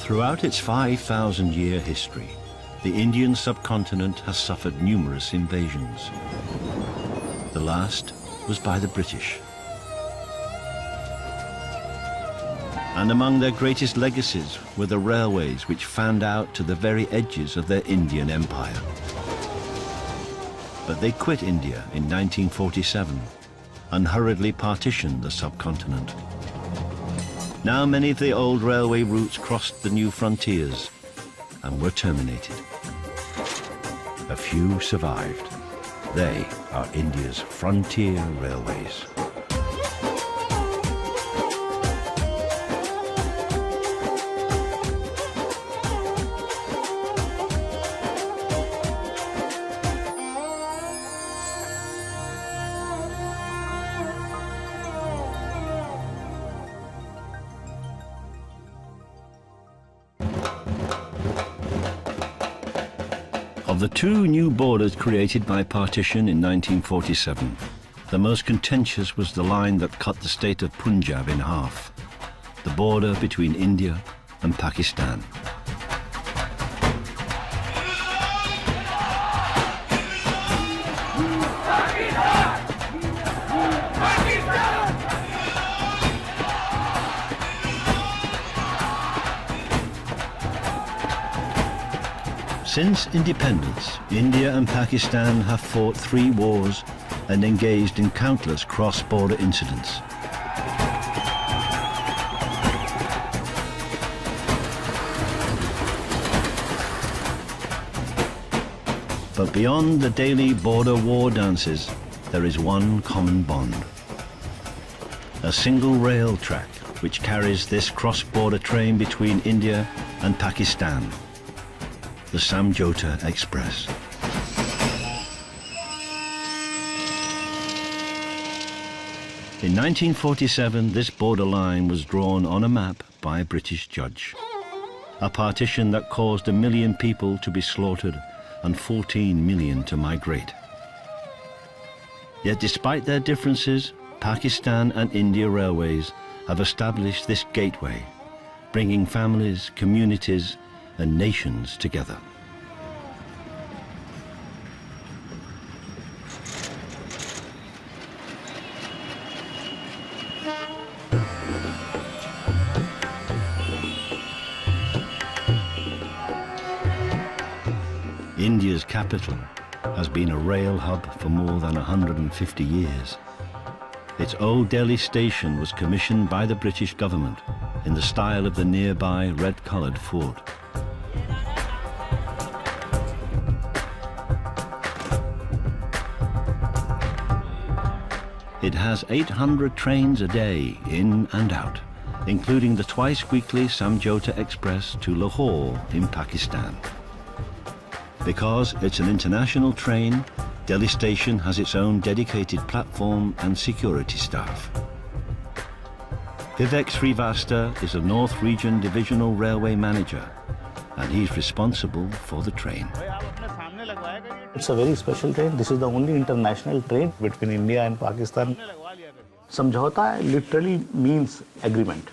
Throughout its 5,000-year history, the Indian subcontinent has suffered numerous invasions. The last was by the British. And among their greatest legacies were the railways which fanned out to the very edges of their Indian empire. But they quit India in 1947 and hurriedly partitioned the subcontinent. Now many of the old railway routes crossed the new frontiers and were terminated. A few survived. They are India's frontier railways. Of the two new borders created by partition in 1947, the most contentious was the line that cut the state of Punjab in half, the border between India and Pakistan. Since independence, India and Pakistan have fought 3 wars and engaged in countless cross-border incidents. But beyond the daily border war dances, there is one common bond. A single rail track which carries this cross-border train between India and Pakistan. The Samjhuta Express. In 1947, this borderline was drawn on a map by a British judge. A partition that caused 1 million people to be slaughtered and 14 million to migrate. Yet despite their differences, Pakistan and India Railways have established this gateway, bringing families, communities, and nations together. India's capital has been a rail hub for more than 150 years. Its old Delhi station was commissioned by the British government in the style of the nearby red-coloured fort. It has 800 trains a day in and out, including the twice-weekly Samjhuta Express to Lahore in Pakistan. Because it's an international train, Delhi Station has its own dedicated platform and security staff. Vivek Srivastava is a North Region Divisional Railway Manager, and he's responsible for the train. It's a very special train. This is the only international train between India and Pakistan. Samjhuta literally means agreement,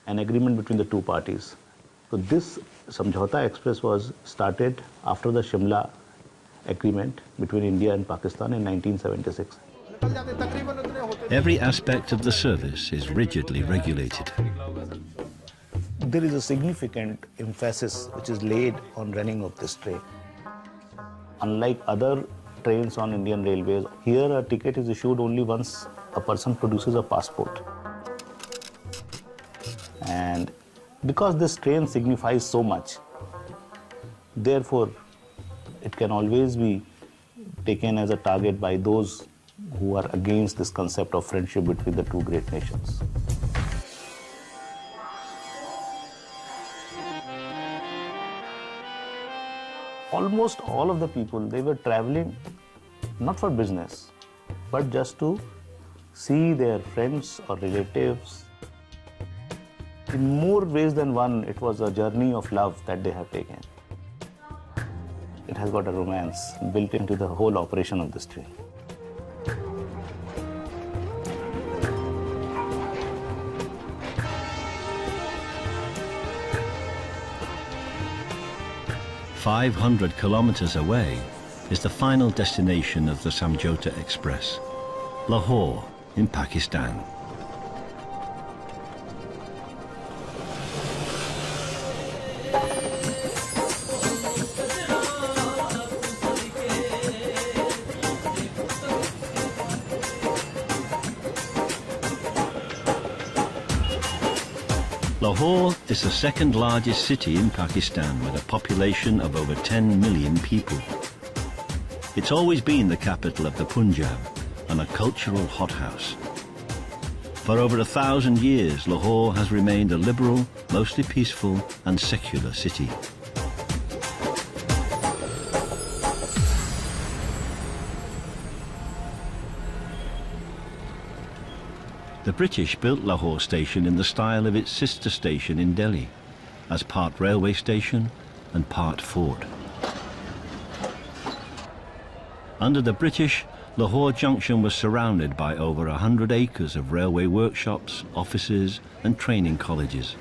an agreement between the two parties. So this Samjhuta Express was started after the Shimla agreement between India and Pakistan in 1976. Every aspect of the service is rigidly regulated. There is a significant emphasis which is laid on running of this train. Unlike other trains on Indian Railways, here a ticket is issued only once a person produces a passport. And because this train signifies so much, therefore it can always be taken as a target by those who are against this concept of friendship between the two great nations. Almost all of the people, they were traveling not for business, but just to see their friends or relatives. In more ways than one, it was a journey of love that they have taken. It has got a romance built into the whole operation of this train. 500 kilometers away is the final destination of the Samjhuta Express, Lahore in Pakistan. Lahore is the second largest city in Pakistan with a population of over 10 million people. It's always been the capital of the Punjab and a cultural hothouse. For over 1,000 years, Lahore has remained a liberal, mostly peaceful and secular city. The British built Lahore station in the style of its sister station in Delhi, as part railway station and part fort. Under the British, Lahore Junction was surrounded by over 100 acres of railway workshops, offices and training colleges.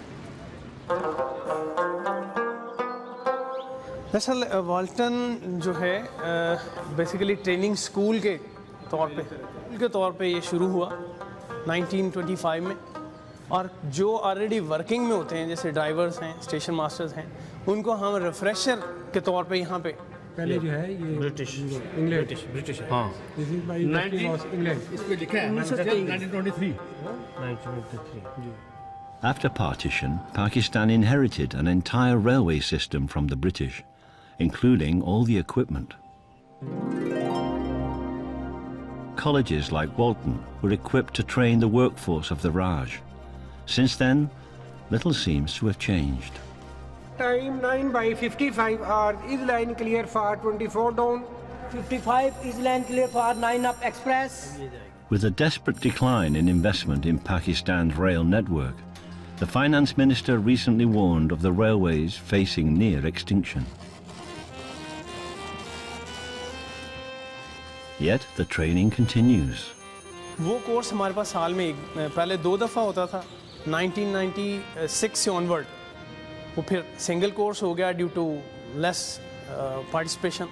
दरअसल Walton जो है basically training school के तौर पे ये शुरू हुआ 1925 में, और जो ऑलरेडी वर्किंग में होते हैं जैसे ड्राइवर्स हैं, स्टेशन मास्टर्स हैं, उनको हम रिफ्रेशर के तौर पे यहाँ पे पहले जो है ये ब्रिटिश है। हाँ, दिस इज बाय इंग्लैंड। इस पे लिखा है 1923। After partition, Pakistan inherited an entire railway system from the British, including all the equipment. Colleges like Walton were equipped to train the workforce of the Raj. Since then, little seems to have changed. Time 9/55 hours is line clear for 24 down. 55 is line clear for 9 up express. With a desperate decline in investment in Pakistan's rail network, the finance minister recently warned of the railways facing near extinction. Yet the training continues. वो course हमारे पास साल में पहले 2 दफ़ा होता था 1996 से onward, वो फिर सिंगल कोर्स हो गया due to less participation.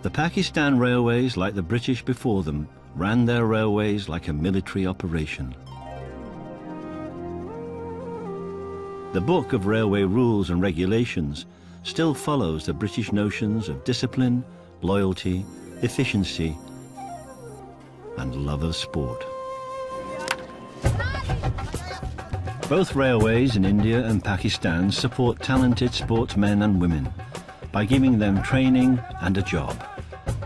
The Pakistan Railways, like the British before them, ran their railways like a military operation. The Book of Railway Rules and Regulations still follows the British notions of discipline, loyalty, efficiency, and love of sport. Both railways in India and Pakistan support talented sportsmen and women by giving them training and a job.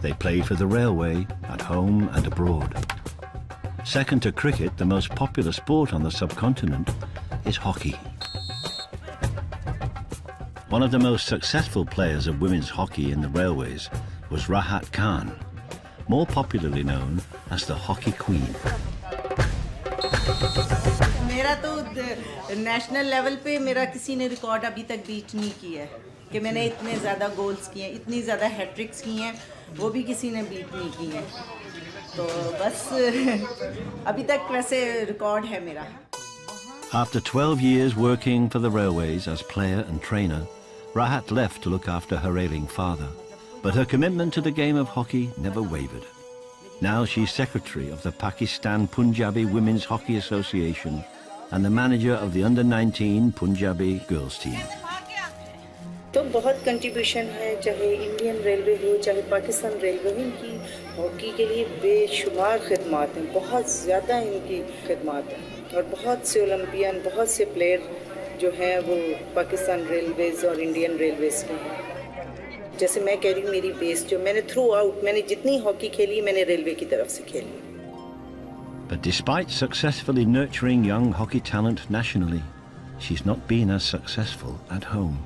They play for the railway at home and abroad. Second to cricket, the most popular sport on the subcontinent is hockey. One of the most successful players of women's hockey in the railways was Rahat Khan, more popularly known as the Hockey Queen. मेरा तो national level पे मेरा किसी ने record अभी तक beat नहीं किया है कि मैंने इतने ज़्यादा गोल्स किए हैं, इतनी ज़्यादा हैट्रिक्स की हैं, वो भी किसी ने बीट नहीं की हैं. तो बस अभी तक वैसे रिकॉर्ड है मेरा. After 12 years working for the railways as player and trainer, Rahat left to look after her ailing father. But her commitment to the game of hockey never wavered. Now she's secretary of the Pakistan Punjabi Women's Hockey Association and the manager of the under-19 Punjabi girls team. तो बहुत contribution है, चाहे Indian railway हो चाहे Pakistan railway हो, इनकी hockey के लिए बेशुमार खिदमात हैं, बहुत ज़्यादा इनकी खिदमात हैं और बहुत से ओलंपियन, बहुत से प्लेयर जो हैं वो पाकिस्तान रेलवेज़ और इंडियन रेलवेज़ के हैं. जैसे मैं कह रही हूँ, मेरी बेस जो मैंने थ्रू आउट मैंने जितनी हॉकी खेली मैंने रेलवे की तरफ से खेली. But despite successfully nurturing young hockey talent nationally, she's not been as successful at home.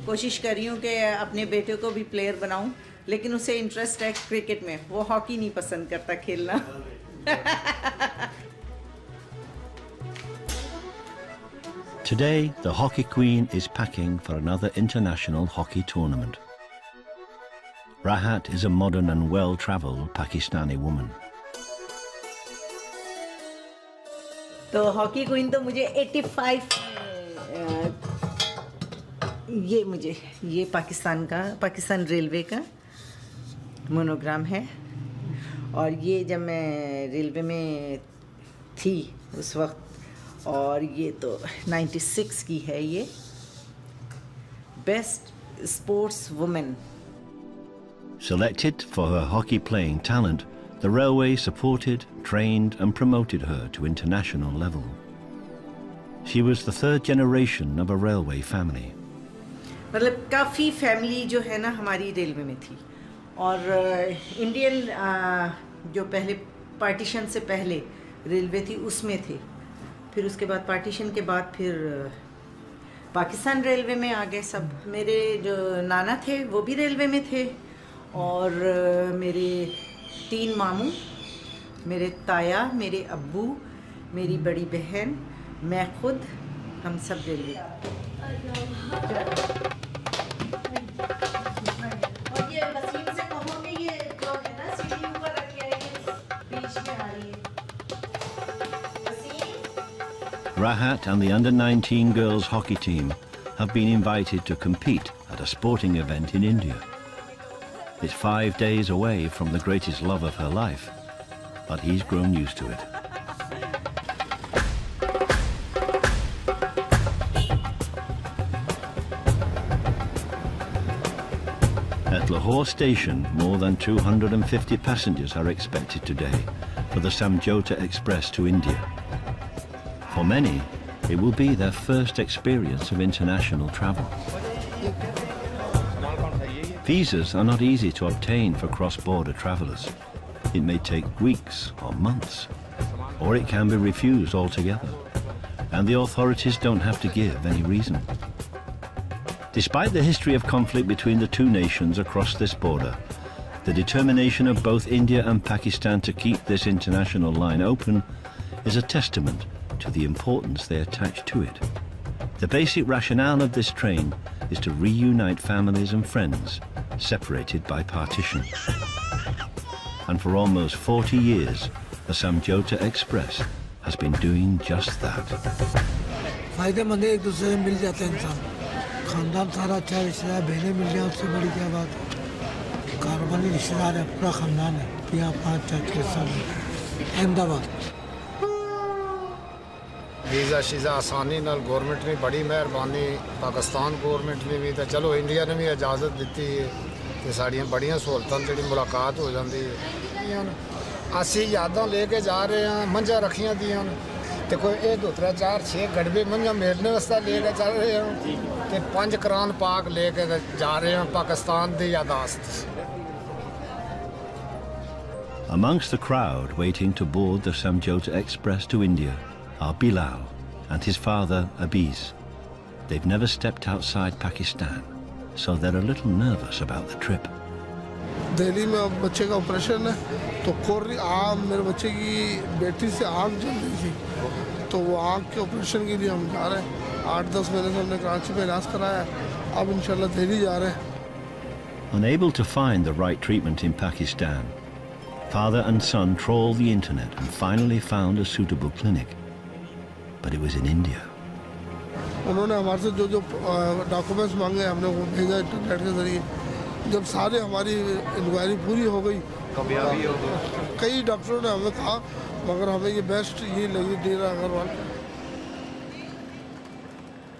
कोशिश कर रही हूँ कि अपने बेटे को भी प्लेयर बनाऊँ, लेकिन उसे इंटरेस्ट है क्रिकेट में, वो हॉकी नहीं पसंद करता खेलना. Today, the Hockey Queen is packing for another international hockey tournament. Rahat is a modern and well-travelled Pakistani woman. तो हॉकी क्वीन तो मुझे 85 ये पाकिस्तान रेलवे का मोनोग्राम है। और ये जब मैं रेलवे में थी उस वक्त, और ये तो 96 की है, ये best sports women. Selected for her hockey playing talent, the railway supported, trained and promoted her to international level. She was the third generation of a railway family. मतलब काफ़ी फैमिली जो है ना हमारी रेलवे में थी। और इंडियन जो पहले पार्टीशन से पहले रेलवे थी उसमें थे, फिर उसके बाद पार्टीशन के बाद फिर पाकिस्तान रेलवे में आ गए सब। मेरे जो नाना थे वो भी रेलवे में थे, और मेरे 3 मामू, मेरे ताया, मेरे अब्बू, मेरी बड़ी बहन, मैं खुद, हम सब रेलवे। और ये वसीम से कहो कि ये जो है ना सीढ़ी ऊपर रख के बीच में आ रही है। Rahat and the under-19 girls hockey team have been invited to compete at a sporting event in India. It's 5 days away from the greatest love of her life, but he's grown used to it. At Lahore station, more than 250 passengers are expected today for the Samjhuta Express to India. For many, it will be their first experience of international travel. Visas are not easy to obtain for cross-border travellers. It may take weeks or months, or it can be refused altogether, and the authorities don't have to give any reason. Despite the history of conflict between the two nations across this border, the determination of both India and Pakistan to keep this international line open is a testament to the importance they attach to it. The basic rationale of this train is to reunite families and friends separated by partition. And for almost 40 years, the Samjhuta Express has been doing just that. फायदेमंद है, एक दूसरे से मिल जाते हैं इंसान, खानदान सारा अच्छा रिश्तेदार, बहनें मिल जाए उससे बड़ी क्या बात है। कारोबारी रिश्तेदार है, पूरा खानदान है, यहाँ 5 6 साल अहमदाबाद। वीज़ा शीज़ा आसानी नाल गवर्नमेंट ने बड़ी मेहरबानी, पाकिस्तान गवर्नमेंट ने भी, तो चलो इंडिया ने भी इजाज़त दी है कि साड़ियाँ बड़ियाँ सहूलतां जी मुलाकात हो जाती है। असी यादां लेके जा रहे हैं, मंझा रखियां दियां तो कोई 1 2 3 4 6 गड़बे मंझा मेलने वास्ते लेके चल रहे हैं, तो 5 कुरान पाक लेके जा रहे हैं पाकिस्तान की यादाश्त। Amongst the crowd waiting to board the Samjhuta Express to India are Bilal and his father Abiz. They've never stepped outside Pakistan, so they're a little nervous about the trip. Delhi में अब बच्चे का ऑपरेशन है, तो कोर्री मेरे बच्चे की बेटी से आँख जल रही थी, तो वो आँख के ऑपरेशन के लिए हम जा रहे हैं। 8-10 महीने से हमने कराची में इलाज कराया, अब इंशाल्लाह दिल्ली जा रहे हैं। Unable to find the right treatment in Pakistan, father and son trawled the internet and finally found a suitable clinic. But it was in India. उन्होंने हमारे से जो डॉक्यूमेंट्स मांगे हमने वो भेजा इंटरनेट के जरिए। जब सारे हमारी इंक्वायरी पूरी हो गई, कई डॉक्टरों ने हमें कहा, मगर हमें ये बेस्ट ये लगी डेरा Agarwal.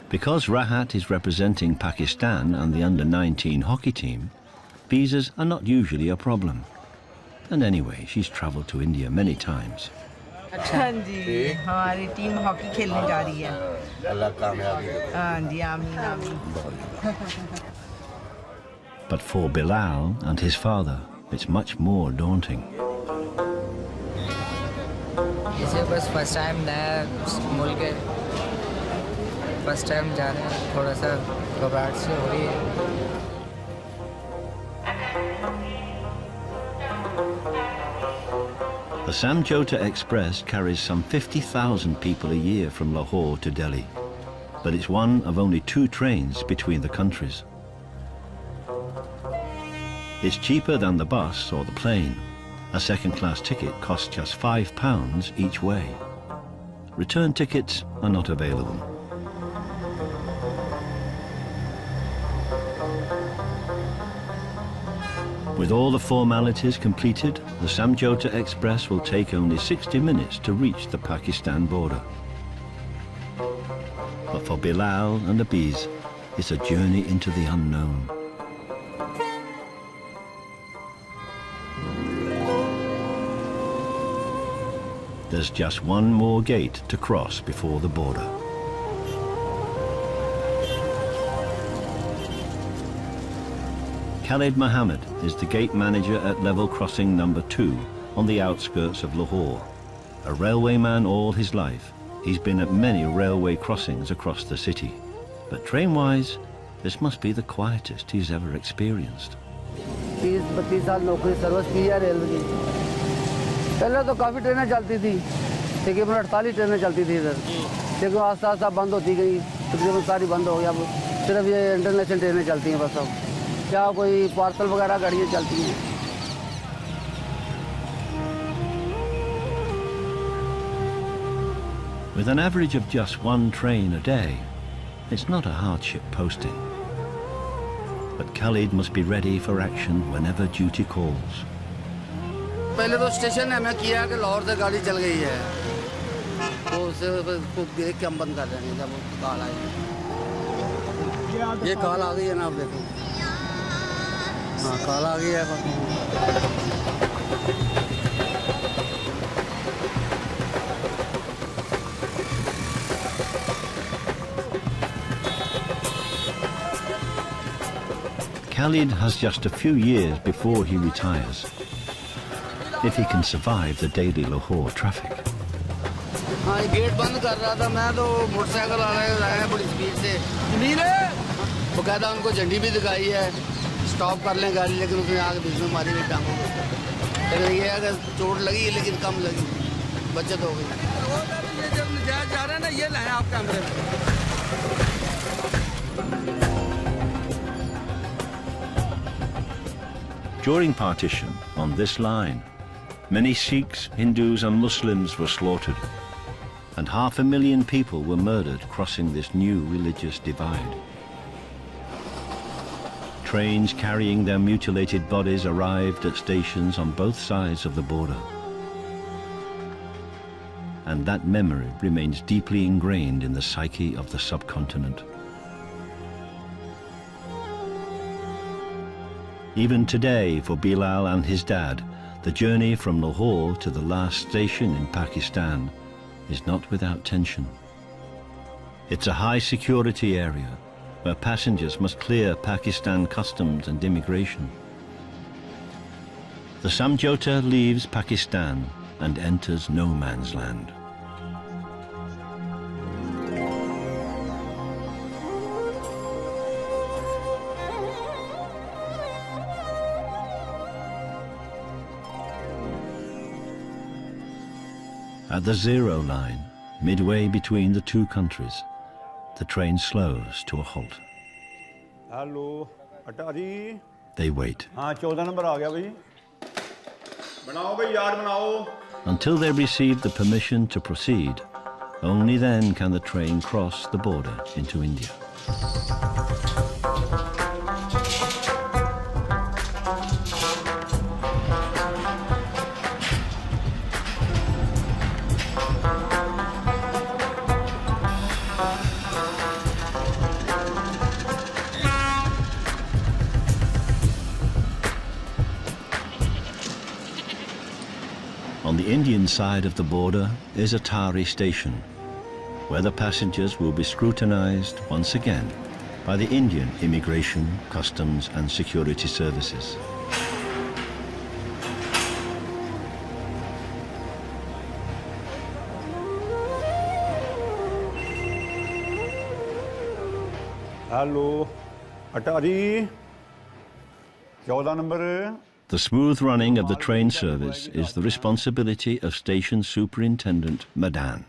Because Rahat is representing Pakistan and the under-19 hockey team, visas are not usually a problem. And anyway, she's travelled to India many times. हाँ जी, हमारी टीम हॉकी खेलने जा रही है। अल्लाह कामयाबी दे। हाँ जी, आमीन आमीन। But for Bilal and his father, it's much more daunting. इसे बस फर्स्ट टाइम नया मुल्क है, फर्स्ट टाइम जा रहे हैं, थोड़ा सा घबराहट से हो रही है। The Samjhuta Express carries some 50,000 people a year from Lahore to Delhi, but it's one of only 2 trains between the countries. It's cheaper than the bus or the plane. A second-class ticket costs just £5 each way. return tickets are not available. With all the formalities completed, the Samjhuta Express will take only 60 minutes to reach the Pakistan border. But for Bilal and Abiz, it's a journey into the unknown. There's just one more gate to cross before the border. Khalid Mohammed is the gate manager at level crossing number 2 on the outskirts of Lahore. A railway man all his life, he's been at many railway crossings across the city. But train-wise, this must be the quietest he's ever experienced. 30-32 साल नौकरी service की है railway की। पहले तो काफ़ी ट्रेनें चलती थी, तकरीबन 48 ट्रेनें चलती थी इधर, लेकिन आस्ता आस्ता बंद होती गई, तकरीबन सारी बंद हो गई। अब सिर्फ ये इंटरनेशनल ट्रेनें चलती हैं बस। अब क्या कोई पार्सल वगैरह गाड़ियाँ चलती हैं। With an average of just one train a day, it's not a hardship posting. But Khalid must be ready for action whenever duty calls. पहले तो स्टेशन है मैं किया कि लाहौर से गाड़ी चल गई है, तो उसे उसको देख के हम बंद कर देंगे जब कॉल आएगी। ये कॉल आ गई है ना, आप देखो। हाँ, कॉल आ गई है। Khalid has just a few years before he retires, if he can survive the daily Lahore traffic. हाँ, ये गेट बंद कर रहा था मैं, तो मोटरसाइकिल वाले आए हैं बड़ी स्पीड से। जमीन है, बकायदा उनको झंडी भी दिखाई है, स्टॉप कर लें गाड़ी, लेकिन उसने आगे बीच में मारी हुई टांगों को। लेकिन ये है कि चोट लगी लेकिन कम लगी, बचत हो गई। ये जब नजायज जा रहा है ना, ये लाएं आप कैमरे में। During partition, on this line, many Sikhs, Hindus and Muslims were slaughtered, and 500,000 people were murdered crossing this new religious divide. Trains carrying their mutilated bodies arrived at stations on both sides of the border. And that memory remains deeply ingrained in the psyche of the subcontinent. Even today, for Bilal and his dad, the journey from Lahore to the last station in Pakistan is not without tension. It's a high-security area where passengers must clear Pakistan customs and immigration. The Samjhuta leaves Pakistan and enters no man's land. At the zero line, midway between the two countries, the train slows to a halt. Hello, Atari. They wait. हाँ, 14 number आ गया भाई. बनाओ भाई यार बनाओ. Until they receive the permission to proceed, only then can the train cross the border into India. On the Indian side of the border is Atari station, where the passengers will be scrutinized once again by the Indian Immigration, Customs and Security Services. Hello, Atari. 14 number. The smooth running of the train service is the responsibility of Station Superintendent Madan.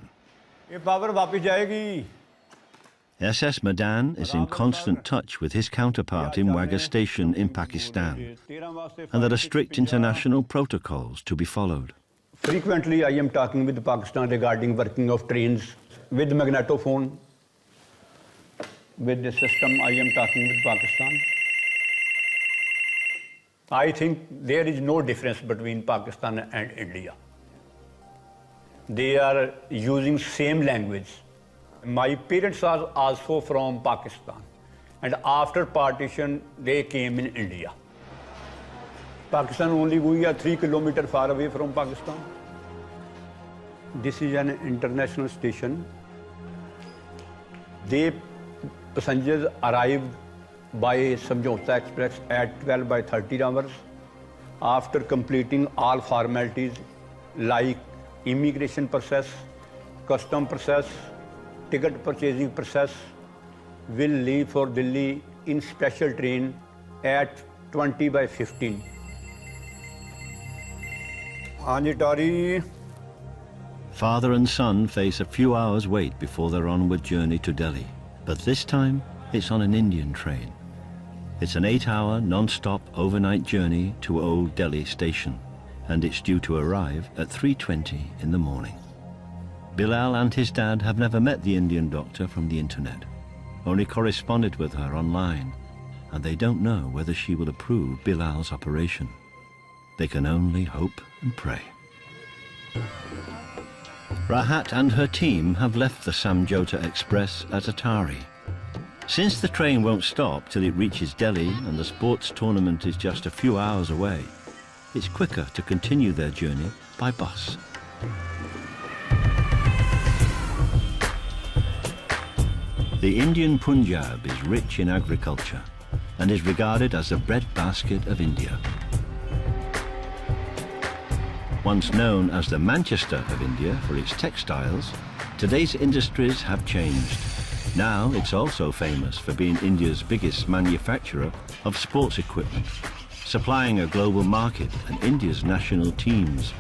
ये power वापस जाएगी. SS Madan is in constant touch with his counterpart in Wagah Station in Pakistan, and there are strict international protocols to be followed. Frequently, I am talking with Pakistan regarding working of trains with magnetophone. With this system, I am talking with Pakistan. I think there is no difference between Pakistan and India. They are using same language. My parents are also from Pakistan, and after partition, they came in India. Pakistan only, we are 3 kilometers far away from Pakistan. This is an international station. Passengers arrived by Samjhuta Express at 12:30 hours after completing all formalities like immigration process, custom process, ticket purchasing process, will leave for Delhi in special train at 20:15. Anjitari. Father and son face a few hours wait before their onward journey to Delhi. But this time, it's on an Indian train. It's an 8-hour, non-stop overnight journey to Old Delhi station, and it's due to arrive at 3:20 in the morning. Bilal and his dad have never met the Indian doctor from the internet, only corresponded with her online, and they don't know whether she will approve Bilal's operation. They can only hope and pray. Rahat and her team have left the Samjhuta Express at Atari. Since the train won't stop till it reaches Delhi and the sports tournament is just a few hours away, it's quicker to continue their journey by bus. The Indian Punjab is rich in agriculture and is regarded as the breadbasket of India. Once known as the Manchester of India for its textiles, today's industries have changed. Now it's also famous for being India's biggest manufacturer of sports equipment, supplying a global market and India's national teams.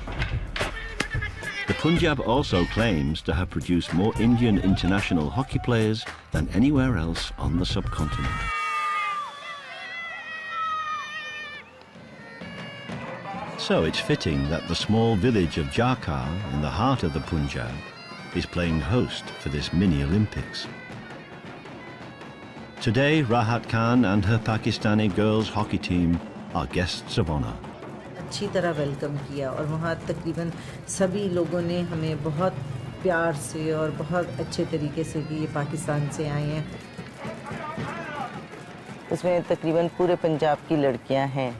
The Punjab also claims to have produced more Indian international hockey players than anywhere else on the subcontinent. So it's fitting that the small village of Jarkar, in the heart of the Punjab, is playing host for this mini-Olympics. Today, Rahat Khan and her Pakistani girls hockey team are guests of honor. अच्छी तरह welcome किया और वहाँ तकरीबन सभी लोगों ने हमें बहुत प्यार से और बहुत अच्छे तरीके से कि ये पाकिस्तान से आए हैं। उसमें तकरीबन पूरे पंजाब की लड़कियाँ हैं।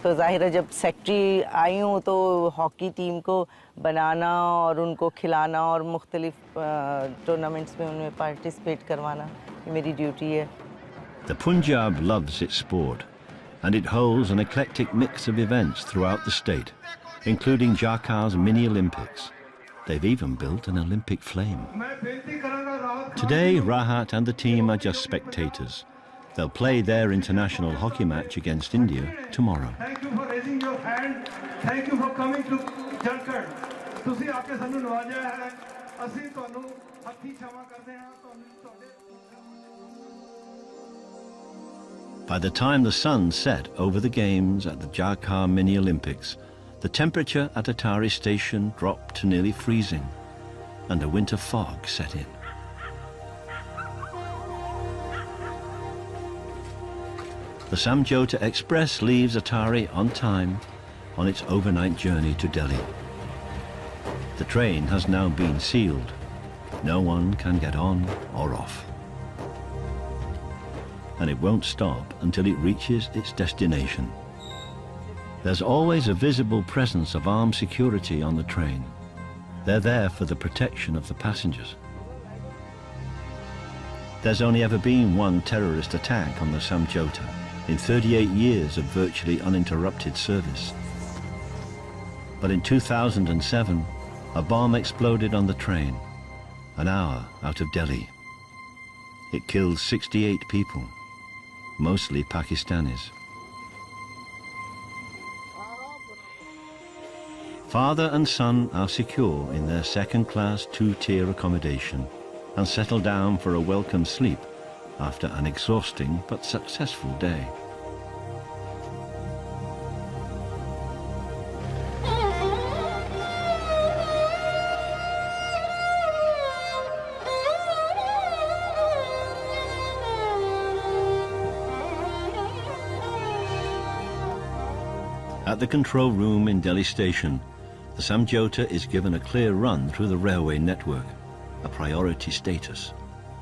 तो ज़ाहिर है जब सेक्रेटरी आई हूँ तो हॉकी टीम को बनाना और उनको खिलाना और मुख्तलिफ टूर्नामेंट्स में उनमें पार्टिसिपेट करवाना ये मेरी ड्यूटी है। The Punjab loves its sport, and it holds an eclectic mix of events throughout the state, including Jarkar's mini-Olympics. They've even built an Olympic flame. Today, Rahat and the team are just spectators. They'll play their international hockey match against India tomorrow. Thank you for raising your hand. Thank you for coming to Jarkar. ਤੁਸੀਂ ਆ ਕੇ ਸਾਨੂੰ ਨਵਾਜਿਆ ਹੈ ਅਸੀਂ ਤੁਹਾਨੂੰ ਹੱਥੀਂ ਛਾਵਾਂ ਕਰਦੇ ਹਾਂ ਤੁਹਾਡੇ By the time the sun set over the games at the Jarkar Mini-Olympics, the temperature at Atari station dropped to nearly freezing and a winter fog set in. The Samjhuta Express leaves Atari on time on its overnight journey to Delhi. The train has now been sealed. No one can get on or off. And it won't stop until it reaches its destination. There's always a visible presence of armed security on the train. They're there for the protection of the passengers. There's only ever been one terrorist attack on the Samjhuta in 38 years of virtually uninterrupted service. But in 2007, a bomb exploded on the train, an hour out of Delhi. It killed 68 people, mostly Pakistanis. Father and son are secure in their second-class two-tier accommodation and settle down for a welcome sleep after an exhausting but successful day. At the control room in Delhi station, the samjhuta is given a clear run through the railway network, a priority status,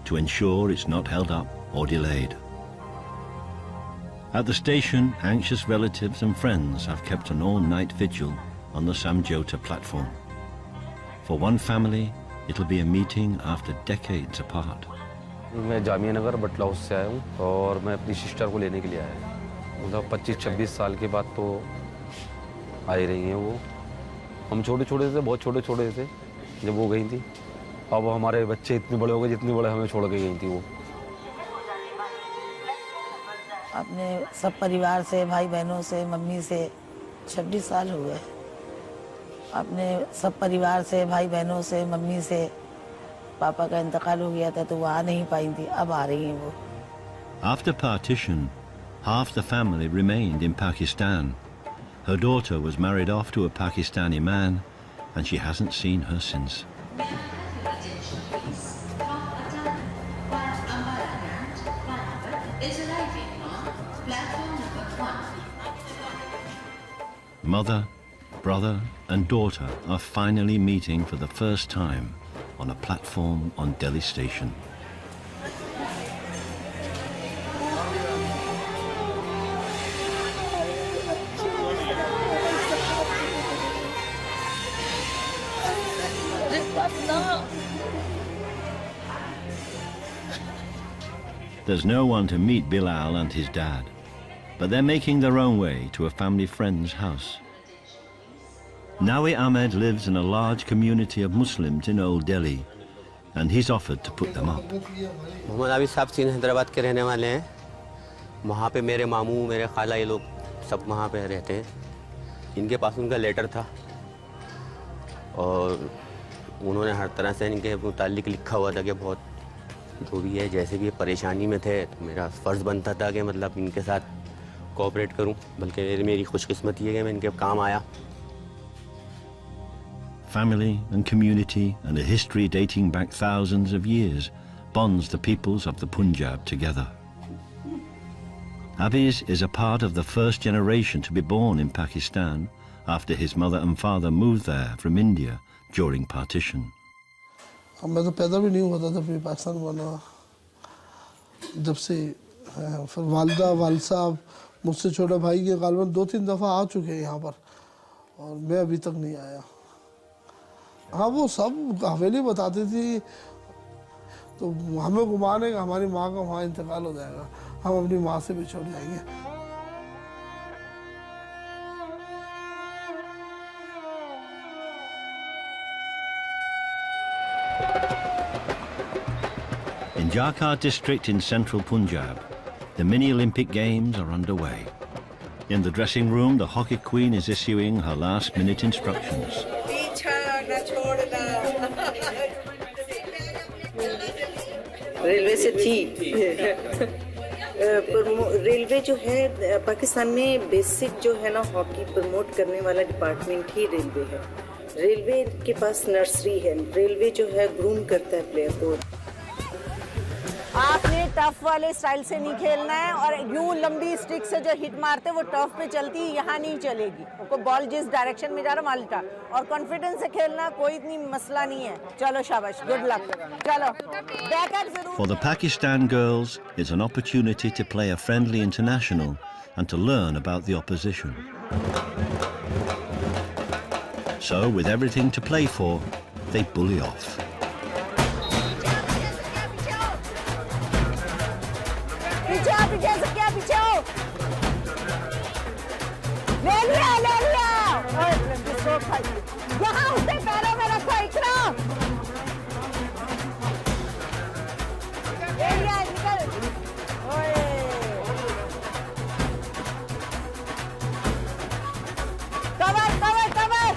to ensure it's not held up or delayed. At the station, anxious relatives and friends have kept an all-night vigil on the samjhuta platform. For one family, it'll be a meeting after decades apart. मैं जामिया नगर बटला house से आया हूँ और मैं अपनी sister को लेने के लिए आया हूँ। मतलब 25-26 साल के बाद तो आ ही रही हैं वो। हम छोटे छोटे थे, बहुत छोटे छोटे थे जब वो गई थी। अब हमारे बच्चे इतने बड़े हो गए जितने बड़े हमें छोड़ के गई थी वो। अपने सब परिवार से, भाई बहनों से, मम्मी से 26 साल हो गए। अपने सब परिवार से, भाई बहनों से, मम्मी से, पापा का इंतकाल हो गया था तो वो आ नहीं पाई थी, अब आ रही हैं वो। After partition, half the family remained in Pakistan. Her daughter was married off to a Pakistani man, and she hasn't seen her since. Mother, brother, and daughter are finally meeting for the first time on a platform on Delhi station. There's no one to meet Bilal and his dad, but they're making their own way to a family friend's house. Nawi Ahmed lives in a large community of Muslims in Old Delhi, and he's offered to put them up. Mohammad Abid साहब सिंध हैदराबाद के रहने वाले हैं। वहाँ पे मेरे मामू, मेरे खाला, ये लोग सब वहाँ पे रहते हैं। इनके पास उनका लेटर था और उन्होंने हर तरह से इनके मुताल्लिक लिखा हुआ था कि बहुत जो भी है, जैसे भी परेशानी में थे तो मेरा फ़र्ज़ बनता था कि मतलब इनके साथ कोऑपरेट करूं। बल्कि मेरी खुशकिस्मती है कि मैं इनके काम आया। Family and community and a history dating back thousands of years bonds the peoples of the Punjab together. Abiz is a part of the first generation to be born in Pakistan after his mother and father moved there from India during partition. मैं तो पैदा भी नहीं हुआ था जब पाकिस्तान बना। जब से फिर वालदा, वाल साहब, मुझसे छोटा भाई के गालबन 2-3 दफ़ा आ चुके हैं यहाँ पर और मैं अभी तक नहीं आया। हाँ, वो सब हवेली बताती थी तो हमें घुमाने का, हमारी माँ का वहाँ इंतकाल हो जाएगा, हम अपनी माँ से बिछड़ जाएंगे। In Jarkar district in central Punjab, the mini Olympic Games are underway. In the dressing room, the hockey queen is issuing her last-minute instructions. Railway से थी। रेलवे जो है पाकिस्तान में बेसिक जो है ना हॉकी प्रमोट करने वाला डिपार्टमेंट ही रेलवे है। रेलवे के पास नर्सरी है, रेलवे जो है ग्रूम करता है प्लेयर को। आपने टफ वाले स्टाइल से नहीं खेलना है और यूं लंबी स्टिक से जो हिट मारते वो टफ पे चलती है, यहाँ नहीं चलेगी। वो बॉल जिस डायरेक्शन में जा रहा मालटा और कॉन्फिडेंस से खेलना, कोई इतनी मसला नहीं है। चलो शाबाश, गुड लक, चलो बैकअप जरूर। For the Pakistan girls, it's an opportunity to play a friendly international and to learn about the opposition. So, with everything to play for, they bully off. पीछे से क्या पीछे हो? ले लिया। यहाँ उसने पैरों में रखा इकरा। ले लिया, निकल। Cover.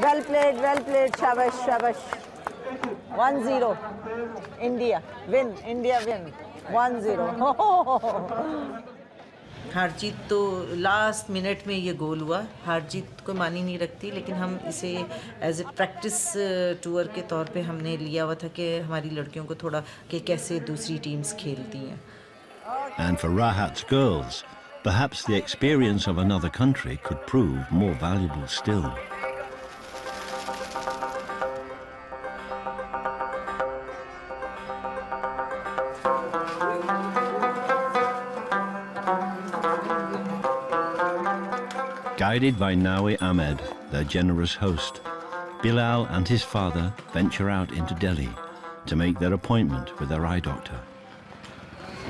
Well played, shabash. 1-0. India win. 1-0. हार जीत तो लास्ट मिनट में ये गोल हुआ, हार जीत को मानी नहीं रखती, लेकिन हम इसे एज ए प्रैक्टिस टूर के तौर पे हमने लिया हुआ था कि हमारी लड़कियों को थोड़ा कि कैसे दूसरी टीम्स खेलती हैं. And for Rahat's girls, perhaps the experience of another country could prove more valuable still. Guided by Nawi Ahmed, their generous host, Bilal and his father venture out into Delhi to make their appointment with their eye doctor.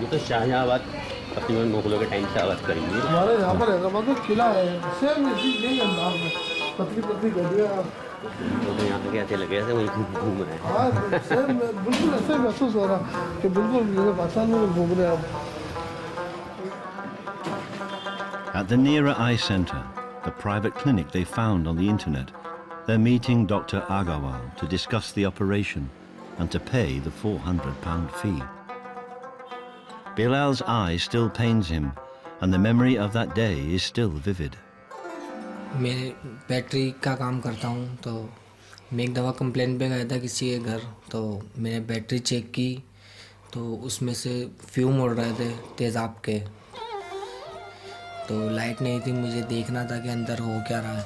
ये तो शाहजहाबाद अपनी मुगलों के time से आबाद करेंगे. हमारे यहाँ पर हैदराबाद में किला है, सेम यही अंदाज में पतली पतली गलियाँ. तो यहाँ पे कैसे लगे ऐसे वहीं घूम रहे हैं. हाँ, सेम बिल्कुल ऐसे महसूस हो रहा कि बिल्कुल जैसे पाकिस्तान में घूम रहे हैं. At the Neera Eye Centre, the private clinic they found on the internet, they're meeting Dr. Agarwal to discuss the operation and to pay the £400 fee. Bilal's eye still pains him, and the memory of that day is still vivid. मैं battery का काम करता हूँ, तो मैं एक दफ़ा complaint पे गया था किसी के घर, तो मैंने बैटरी चेक की तो उसमें से फ्यूम उड़ रहे थे तेज़ाब के. तो लाइट नहीं थी, मुझे देखना था कि अंदर हो क्या रहा है.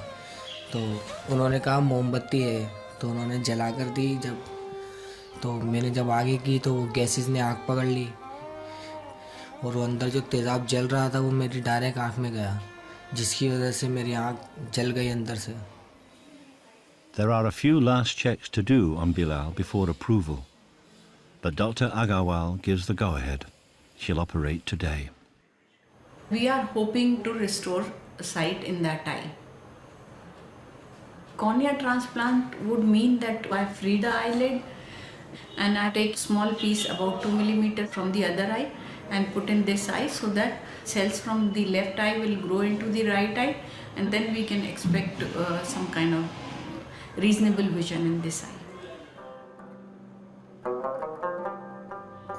तो उन्होंने कहा मोमबत्ती है, तो उन्होंने जला कर दी. तो मैंने जब आगे की तो गैसेस ने आग पकड़ ली और वो अंदर जो तेज़ाब जल रहा था वो मेरी डायरेक्ट आँख में गया, जिसकी वजह से मेरी आँख जल गई अंदर से. There are a few last checks to do on Bilal before approval, but Dr. Agarwal gives the go-ahead. She'll operate today. We are hoping to restore sight in that eye. Cornea transplant would mean that I free the eyelid and I take small piece about 2 millimeter from the other eye and put in this eye, so that cells from the left eye will grow into the right eye, and then we can expect some kind of reasonable vision in this eye.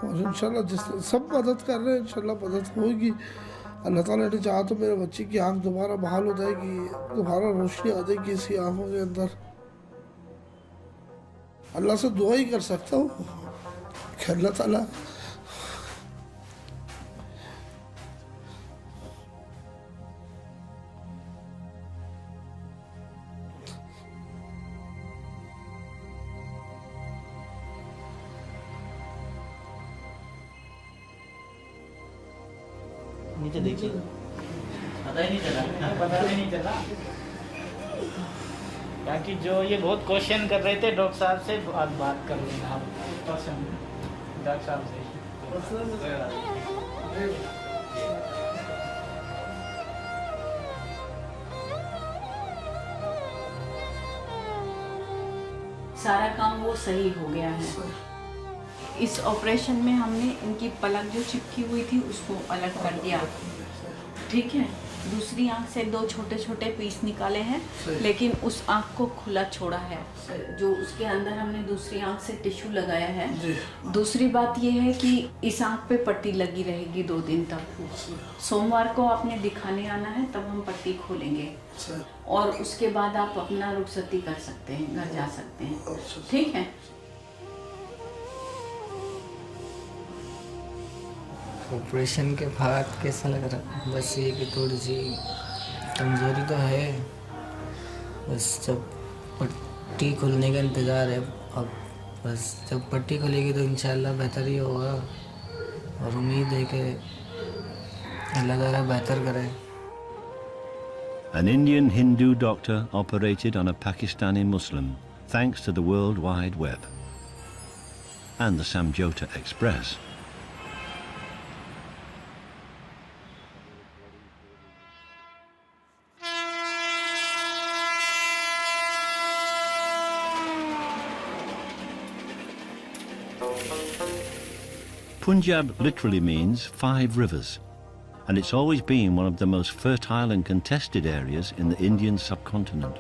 और इंशाल्लाह जिस सब मदद कर रहे हैं, इंशाल्लाह मदद होगी. अल्लाह ताला ने चाहा तो मेरे बच्चे की आँख दोबारा बहाल हो जाएगी, दोबारा रोशनी आ जाएगी इसकी आँखों के अंदर. अल्लाह से दुआ ही कर सकता हूँ कि अल्लाह ताला नीचे देखिए, पता ही नहीं चला. बाकी जो ये बहुत क्वेश्चन कर रहे थे डॉक्टर साहब से, बात कर लेना आप डॉक्टर साहब से. सारा काम वो सही हो गया है. इस ऑपरेशन में हमने इनकी पलक जो चिपकी हुई थी उसको अलग कर दिया, ठीक है. दूसरी आँख से 2 छोटे छोटे पीस निकाले हैं, लेकिन उस आँख को खुला छोड़ा है. जो उसके अंदर हमने दूसरी आँख से टिश्यू लगाया है. दूसरी बात ये है कि इस आँख पे पट्टी लगी रहेगी 2 दिन तक. सोमवार को आपने दिखाने आना है, तब हम पट्टी खोलेंगे और उसके बाद आप अपना रुखसती कर सकते हैं, घर जा सकते हैं, ठीक है. ऑपरेशन के बाद कैसा लग रहा है? बस ये कि थोड़ी सी कमज़ोरी तो है, बस जब पट्टी खुलने का इंतज़ार है. अब बस जब पट्टी खुलेगी तो इंशाल्लाह बेहतर ही होगा, और उम्मीद है कि अल्लाह ताला बेहतर करे. An Indian Hindu doctor operated on a Pakistani Muslim thanks to the World Wide Web and the Samjhuta Express. Punjab literally means 5 rivers, and it's always been one of the most fertile and contested areas in the Indian subcontinent.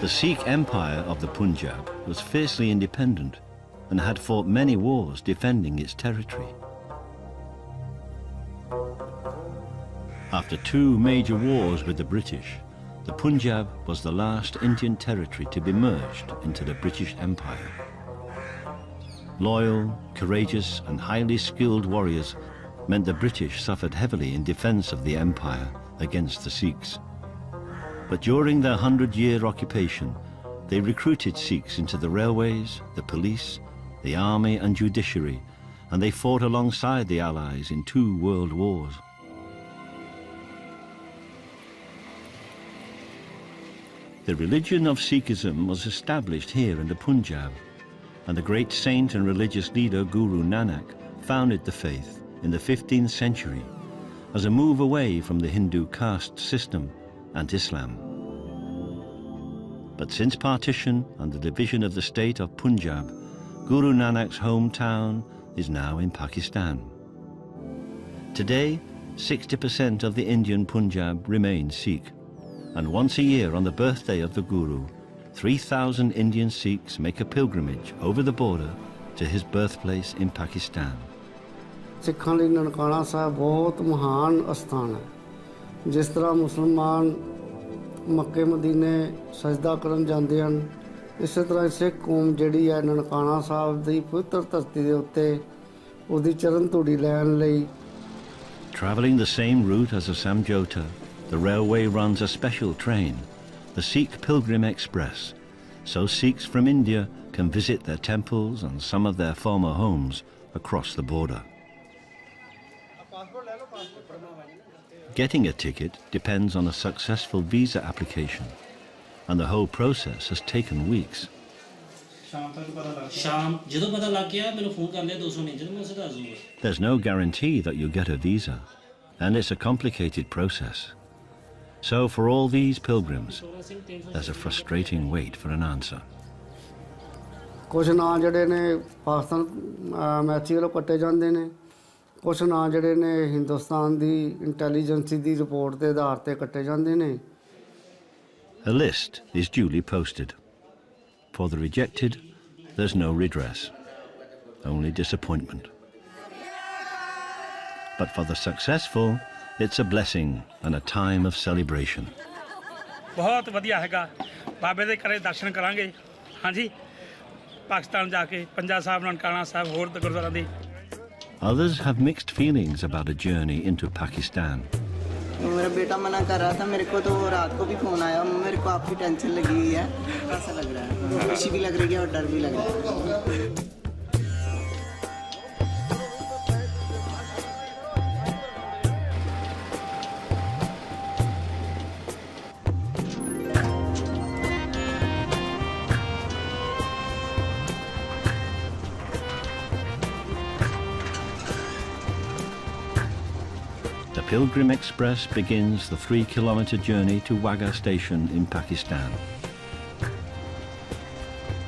The Sikh empire of the Punjab was fiercely independent, and had fought many wars defending its territory. After two major wars with the British, the Punjab was the last Indian territory to be merged into the British Empire. Loyal, courageous, and highly skilled warriors meant the British suffered heavily in defense of the empire against the Sikhs. But during their 100-year occupation, they recruited Sikhs into the railways, the police, the army and judiciary, and they fought alongside the Allies in 2 world wars. The religion of Sikhism was established here in the Punjab, and the great saint and religious leader Guru Nanak founded the faith in the 15th century as a move away from the Hindu caste system and Islam. But since partition and the division of the state of Punjab, Guru Nanak's hometown is now in Pakistan. Today, 60% of the Indian Punjab remain Sikh, and once a year on the birthday of the Guru, 3,000 Indian Sikhs make a pilgrimage over the border to his birthplace in Pakistan. ਸਿੱਖਾਂ ਲਈ ਨਨਕਾਣਾ ਸਾਹਿਬ ਬਹੁਤ ਮਹਾਨ ਅਸਥਾਨ ਹੈ। ਜਿਸ ਤਰ੍ਹਾਂ ਮੁਸਲਮਾਨ ਮੱਕੇ ਮਦੀਨੇ ਸਜਦਾ ਕਰਨ ਜਾਂਦੇ ਹਨ, ਇਸੇ ਤਰ੍ਹਾਂ ਸਿੱਖ ਕੌਮ ਜਿਹੜੀ ਹੈ ਨਨਕਾਣਾ ਸਾਹਿਬ ਦੀ ਪਵਿੱਤਰ ਧਰਤੀ ਦੇ ਉੱਤੇ ਉਹਦੀ ਚਰਨ ਧੂੜੀ ਲੈਣ ਲਈ। Traveling the same route as the Samjhuta, the railway runs a special train, the Sikh Pilgrim Express, so Sikhs from India can visit their temples and some of their former homes across the border. Getting a ticket depends on a successful visa application, and the whole process has taken weeks. There's no guarantee that you'll get a visa, and it's a complicated process. So for all these pilgrims, there's a frustrating wait for an answer. ਕੁਝ ਨਾਂ ਜਿਹੜੇ ਨੇ ਪਾਕਿਸਤਾਨ ਮੈਥੀ ਵੱਲੋਂ ਕੱਟੇ ਜਾਂਦੇ ਨੇ, ਕੁਝ ਨਾਂ ਜਿਹੜੇ ਨੇ ਹਿੰਦੁਸਤਾਨ ਦੀ ਇੰਟੈਲੀਜੈਂਸੀ ਦੀ ਰਿਪੋਰਟ ਦੇ ਆਧਾਰ ਤੇ ਕੱਟੇ ਜਾਂਦੇ ਨੇ। A list is duly posted. For the rejected, there's no redress, only disappointment. But for the successful, it's a blessing and a time of celebration. बहुत वधिया हैगा बाबे दे करे दर्शन करांगे। हाँ जी, पाकिस्तान जाके पंजा साहब ननकाना साहब होर गुरुद्वारा दी। Others have mixed feelings about a journey into Pakistan. मेरा बेटा मना कर रहा था, मेरे को तो रात को भी फोन आया, मेरे को आपकी टेंशन लगी हुई है। कैसा लग रहा है? खुशी भी लग रही है और डर भी लग रहा है। The Pilgrim Express begins the 3-kilometer journey to Wagah station in Pakistan.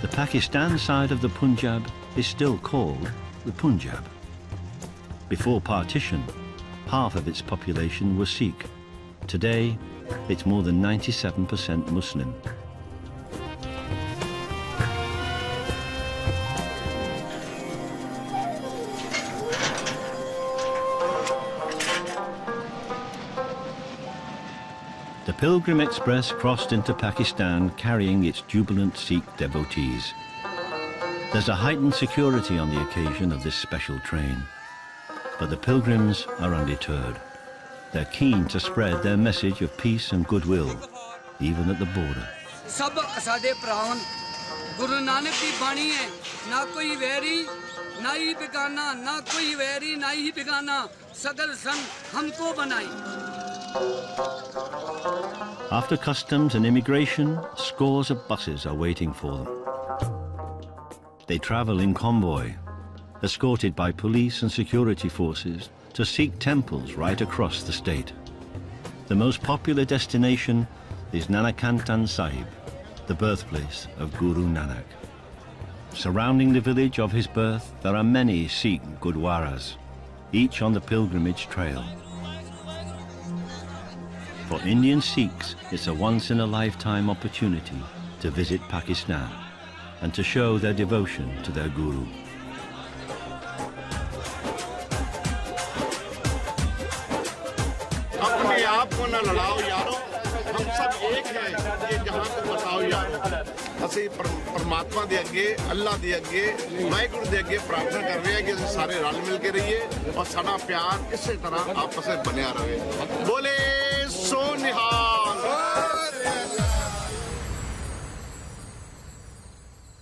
The Pakistan side of the Punjab is still called the Punjab. Before partition, half of its population was Sikh. Today, it's more than 97% Muslim. The Pilgrim Express crossed into Pakistan carrying its jubilant Sikh devotees. There's a heightened security on the occasion of this special train, but the pilgrims are undeterred. They're keen to spread their message of peace and goodwill, even at the border. सब साडे भरावन गुरु नानक की बाणी है, ना कोई vary ना ही बेगाना, ना कोई वैरी ना ही बेगाना, सगल संग हमको बनाई। After customs and immigration, scores of buses are waiting for them. They travel in convoy, escorted by police and security forces to Sikh temples right across the state. The most popular destination is Nanakantan Sahib, the birthplace of Guru Nanak. Surrounding the village of his birth, there are many Sikh gurdwaras, each on the pilgrimage trail. For Indian Sikhs, it's a once-in-a-lifetime opportunity to visit Pakistan, and to show their devotion to their guru. अपने आप को न लड़ाओ यारो, हम सब एक हैं, ये जहाँ को बताओ यारो। ਅਸੀਂ परमात्मा ਦੇ ਅੱਗੇ ਅੱਲਾ ਦੇ ਅੱਗੇ ਵਾਹਿਗੁਰੂ ਦੇ ਅੱਗੇ ਪ੍ਰਾਰਥਨਾ ਕਰ ਰਹੇ ਹਾਂ ਕਿ ਅਸੀਂ ਸਾਰੇ ਰਲ ਮਿਲ ਕੇ ਰਹੀਏ ਔਰ ਸਾਡਾ ਪਿਆਰ ਇਸੇ ਤਰ੍ਹਾਂ ਆਪਸ ਵਿੱਚ ਬਣਿਆ ਰਹੇ। ਬੋਲੇ ਸੋ ਨਿਹਾਲ।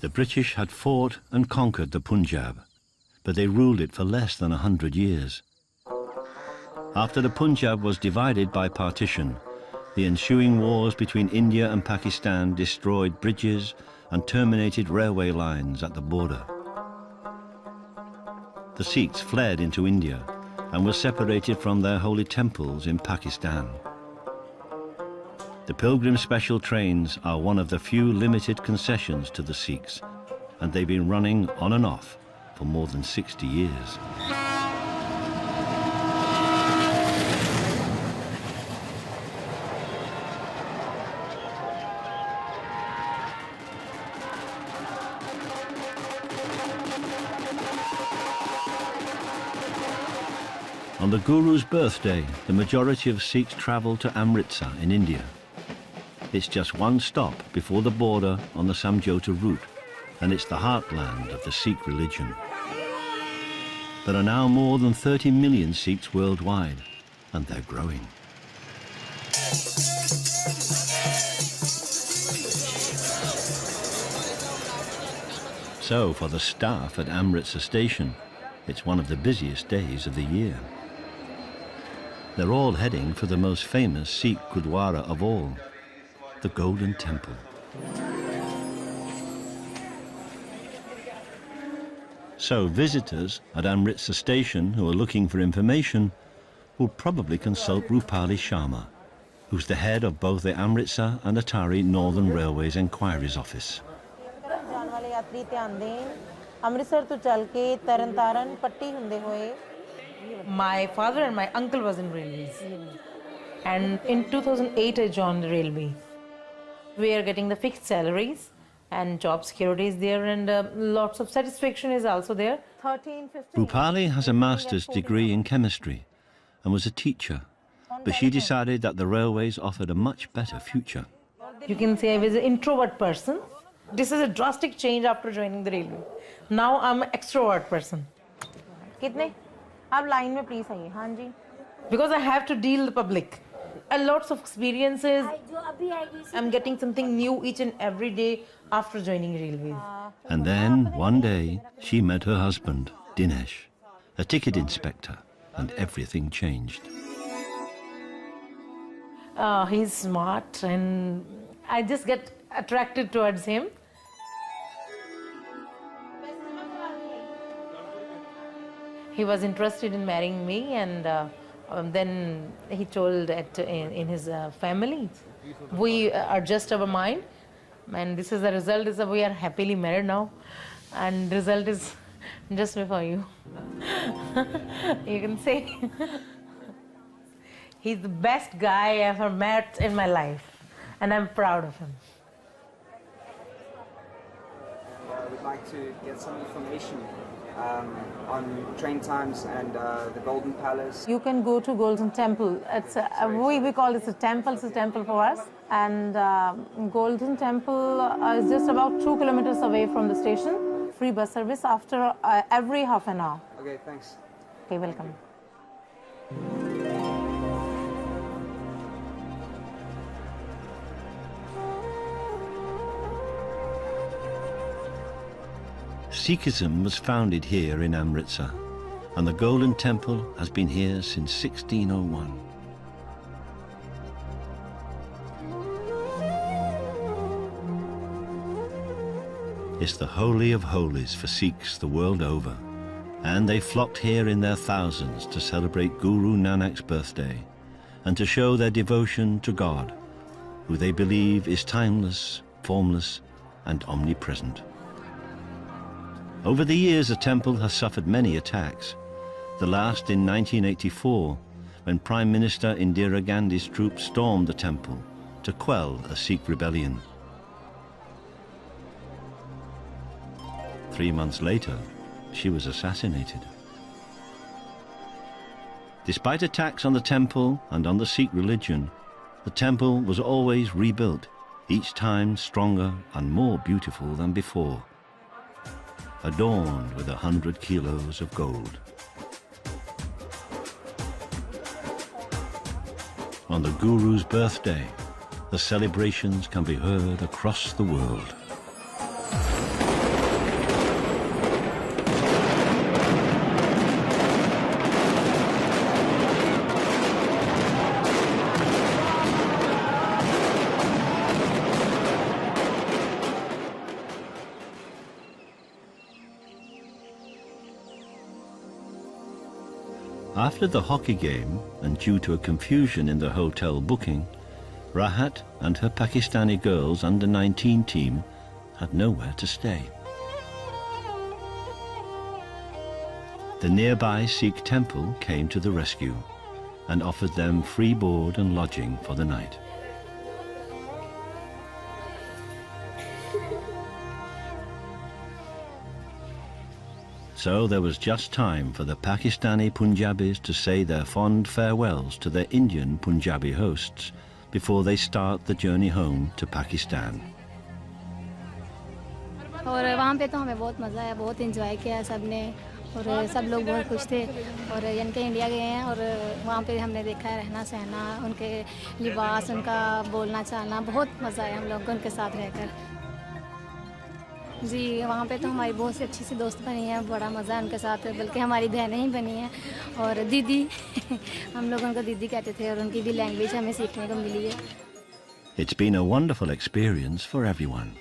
The British had fought and conquered the Punjab, but they ruled it for less than 100 years. After the Punjab was divided by partition, the ensuing wars between India and Pakistan destroyed bridges and terminated railway lines at the border. The Sikhs fled into India and were separated from their holy temples in Pakistan. The Pilgrim Special trains are one of the few limited concessions to the Sikhs, and they've been running on and off for more than 60 years. On the Guru's birthday, the majority of Sikhs travel to Amritsar in India. It's just one stop before the border on the Samjhuta route, and it's the heartland of the Sikh religion. There are now more than 30 million Sikhs worldwide, and they're growing. So for the staff at Amritsar station, it's one of the busiest days of the year. They're all heading for the most famous Sikh Gurdwara of all, the Golden Temple. So visitors at Amritsar station who are looking for information will probably consult Rupali Sharma, who's the head of both the Amritsar and Attari Northern Railways Enquiries Office. My father and my uncle was in railways, and in 2008 I joined the railway. We are getting the fixed salaries and job security is there, and lots of satisfaction is also there. 13-15. Rupali has a master's degree in chemistry and was a teacher, but she decided that the railways offered a much better future. You can say I was an introvert person. This is a drastic change after joining the railway. Now I'm an extrovert person. Kitne? आप line में please आइए हाँ जी because I have to deal the public and lots of experiences. I'm getting something new each and every day after joining railways. And then one day she met her husband Dinesh, a ticket inspector, and everything changed. He's smart and I just get attracted towards him. He was interested in marrying me, and then he told it in his family. We adjust our mind, and this is the result. Is that we are happily married now, and the result is just before you. You can say he's the best guy I ever met in my life, and I'm proud of him. We'd like to get some information on train times and the Golden Palace. You can go to Golden Temple. It's we call it a temple. It's a temple for us. And Golden Temple is just about 2 kilometers away from the station. Free bus service after every half an hour. Okay, thanks. Okay, welcome. Sikhism was founded here in Amritsar, and the Golden Temple has been here since 1601. It's the holy of holies for Sikhs the world over, and they flocked here in their thousands to celebrate Guru Nanak's birthday and to show their devotion to God, who they believe is timeless, formless, and omnipresent. Over the years, the temple has suffered many attacks, the last in 1984, when Prime Minister Indira Gandhi's troops stormed the temple to quell a Sikh rebellion. 3 months later, she was assassinated. Despite attacks on the temple and on the Sikh religion, the temple was always rebuilt, each time stronger and more beautiful than before, adorned with 100 kilos of gold. On the Guru's birthday, the celebrations can be heard across the world. After the hockey game, and due to a confusion in the hotel booking, Rahat and her Pakistani girls under-19 team had nowhere to stay. The nearby Sikh temple came to the rescue and offered them free board and lodging for the night. So there was just time for the Pakistani Punjabis to say their fond farewells to their Indian Punjabi hosts before they start the journey home to Pakistan. और वहाँ पे तो हमें बहुत मज़ा आया, बहुत enjoy किया सबने और सब लोग बहुत खुश थे और यानी कि इंडिया गए हैं और वहाँ पे हमने देखा है रहना सहना, उनके लिबास, उनका बोलना चालना, बहुत मज़ा आया हम लोग को उनके साथ रहकर। जी वहाँ पे तो हमारी बहुत सी अच्छी सी दोस्त बनी है, बड़ा मज़ा है उनके साथ, बल्कि हमारी बहनें ही बनी हैं और दीदी हम लोग उनको दीदी कहते थे और उनकी भी लैंग्वेज हमें सीखने को मिली है। It's been a wonderful experience for everyone,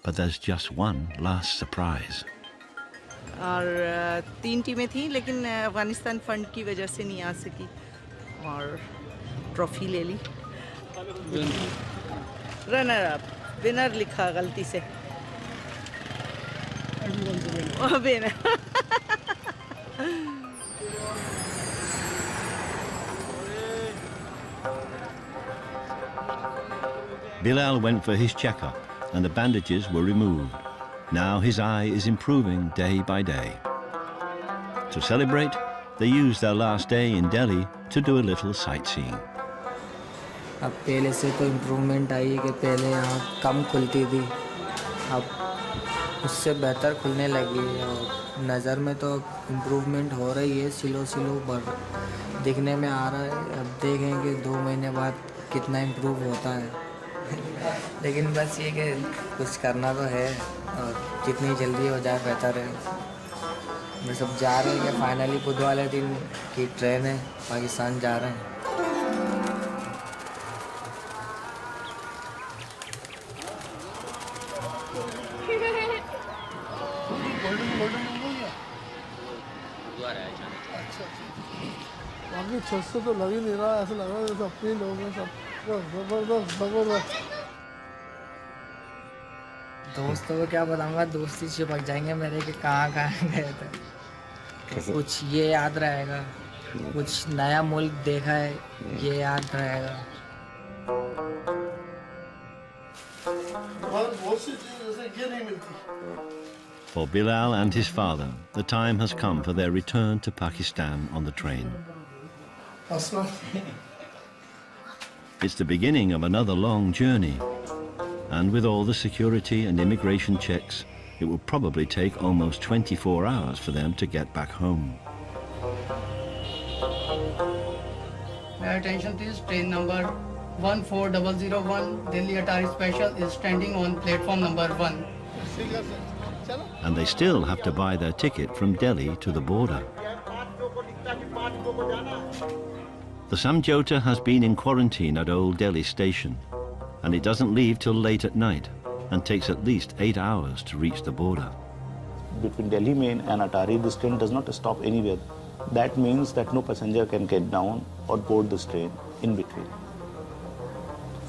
but there's just one last surprise. और 3 टीमें थी लेकिन अफगानिस्तान फंड की वजह से नहीं आ सकी और ट्रॉफी ले ली। रनर अप, विनर लिखा गलती से। Bilal went for his checkup and the bandages were removed. Now his eye is improving day by day. To celebrate, they used their last day in Delhi to do a little sightseeing. अब पहले से तो improvement आई है कि पहले यहाँ कम खुलती थी, अब उससे बेहतर खुलने लगी है और नज़र में तो इम्प्रूवमेंट हो रही है, स्लो बढ़ दिखने में आ रहा है। अब देखेंगे 2 महीने बाद कितना इम्प्रूव होता है लेकिन बस ये कि कुछ करना तो है और जितनी जल्दी हो जाए बेहतर है। हम सब जा रहे हैं कि फाइनली बुध वाले दिन की ट्रेन है, पाकिस्तान जा रहे हैं। बाकी 600 तो लग ही नहीं रहा, ऐसा लग रहा है जैसे अपने लोग हैं सब। जबरदस्त। दोस्तों को क्या बताऊंगा, दोस्ती चिपक जाएंगे मेरे कि कहाँ गए थे। कुछ ये याद रहेगा, कुछ नया मुल्क देखा है ये याद रहेगा। बहुत सी चीज़ जैसे ये नहीं मिलती। For Bilal and his father, the time has come for their return to Pakistan on the train. It's the beginning of another long journey, and with all the security and immigration checks, it will probably take almost 24 hours for them to get back home. Pay attention please, train number 14001 Delhi Atari Special is standing on platform number 1. And they still have to buy their ticket from Delhi to the border. The samjhuta has been in quarantine at Old Delhi station, and it doesn't leave till late at night and takes at least 8 hours to reach the border. Between Delhi Main and Atari, this train does not stop anywhere. That means that no passenger can get down or board this train in between.